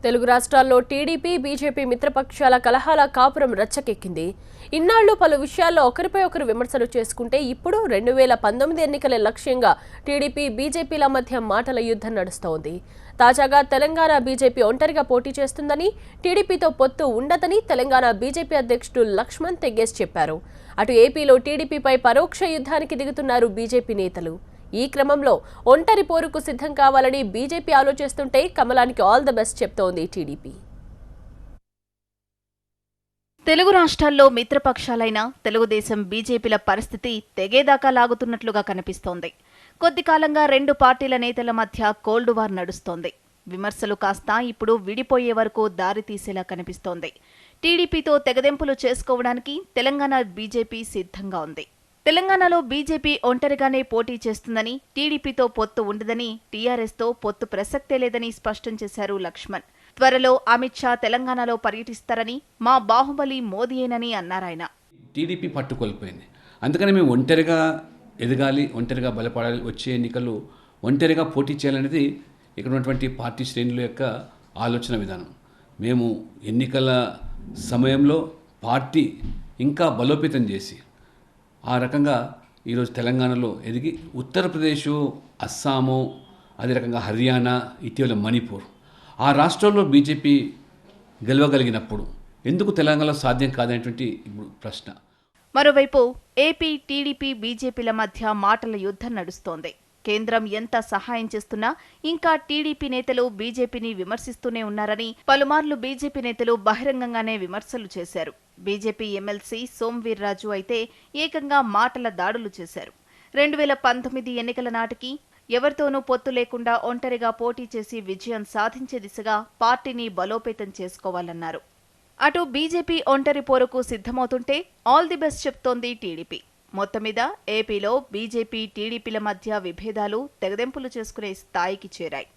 తెలుగు రాష్ట్రాల్లో TDP BJP మిత్రపక్షాల కలహాల కాపురం రచ్చకెక్కింది. ఇన్నాళ్లు పలు విషయాల్లో ఒకరిపై ఒకరు విమర్శలు చేసుకుంటే ఇప్పుడు 2019 ఎన్నికల లక్ష్యంగా టీడీపీ బీజేపీల మధ్య మాటల యుద్ధం నడుస్తోంది. తాజాగా తెలంగాణ బీజేపీ ఒంటరిగా పోటీ చేస్తుందని, టీడీపీతో పొత్తు ఉండదని తెలంగాణ బీజేపీ అధ్యక్షుడు లక్ష్మణ్ తెగేసి చెప్పారు. అటు ఏపీలో టీడీపీపై పరోక్ష యుద్ధానికి దిగుతున్నారు బీజేపీ నేతలు. ఈ క్రమంలో ఒంటరి పోరుకు సిద్ధం కావాలని బీజేపీ ఆలోచిస్తుంటే కమలానికి ఆల్ ది బెస్ట్ చెప్తోంది టీడీపీ. తెలుగు రాష్ట్రాల్లో మిత్రపక్షాలైన తెలుగుదేశం బీజేపీల పరిస్థితి తెగేదాకా లాగుతున్నట్లుగా కనిపిస్తోంది. కొద్ది కాలంగా రెండు పార్టీల నేతల మధ్య కోల్డ్ వార్ నడుస్తోంది. విమర్శలు కాస్త ఇప్పుడు విడిపోయే వరకు దారి తీసేలా కనిపిస్తోంది. టీడీపీతో తెగదెంపులు చేసుకోవడానికి తెలంగాణ బీజేపీ సిద్ధంగా ఉంది. తెలంగాణలో బీజేపీ ఒంటరిగానే పోటీ చేస్తుందని, టీడీపీతో పొత్తు ఉండదని, టీఆర్ఎస్తో పొత్తు ప్రసక్తే లేదని స్పష్టం చేశారు లక్ష్మణ్. త్వరలో అమిత్ షా తెలంగాణలో పర్యటిస్తారని, మా బాహుబలి మోదీయేనని అన్నారాయన. టీడీపీ పట్టుకొల్పోయింది. అందుకని మేము ఒంటరిగా ఎదగాలి, ఒంటరిగా బలపడాలి, వచ్చే ఎన్నికల్లో ఒంటరిగా పోటీ చేయాలనేది ఇక్కడ ఉన్నటువంటి పార్టీ శ్రేణుల యొక్క ఆలోచన విధానం. మేము ఎన్నికల సమయంలో పార్టీ ఇంకా బలోపేతం చేసి ఆ రకంగా ఈరోజు తెలంగాణలో ఎదిగి ఉత్తరప్రదేశ్, అస్సాము, అదే రకంగా హర్యానా, ఇటీవల మణిపూర్ ఆ రాష్ట్రాల్లో బీజేపీ గెలవగలిగినప్పుడు ఎందుకు తెలంగాణలో సాధ్యం కాదనేటువంటి ఇప్పుడు ప్రశ్న. మరోవైపు ఏపీ టీడీపీ బీజేపీల మధ్య మాటల యుద్ధం నడుస్తోంది. కేంద్రం ఎంత సహాయం చేస్తున్నా ఇంకా టీడీపీ నేతలు బీజేపీని విమర్శిస్తూనే ఉన్నారని పలుమార్లు బీజేపీ నేతలు బహిరంగంగానే విమర్శలు చేశారు. బీజేపీ ఎమ్మెల్సీ సోంవీర్రాజు అయితే ఏకంగా మాటల దాడులు చేశారు. 2019 ఎన్నికల నాటికి ఎవరితోనూ పొత్తు లేకుండా ఒంటరిగా పోటీ చేసి విజయం సాధించే దిశగా పార్టీని బలోపేతం చేసుకోవాలన్నారు. అటు బీజేపీ ఒంటరి పోరుకు సిద్ధమవుతుంటే ఆల్ ది బెస్ట్ చెప్తోంది టీడీపీ. మొత్తం మీద ఏపీలో బీజేపీ టీడీపీల మధ్య విభేదాలు తెగదెంపులు చేసుకునే స్థాయికి చేరాయి.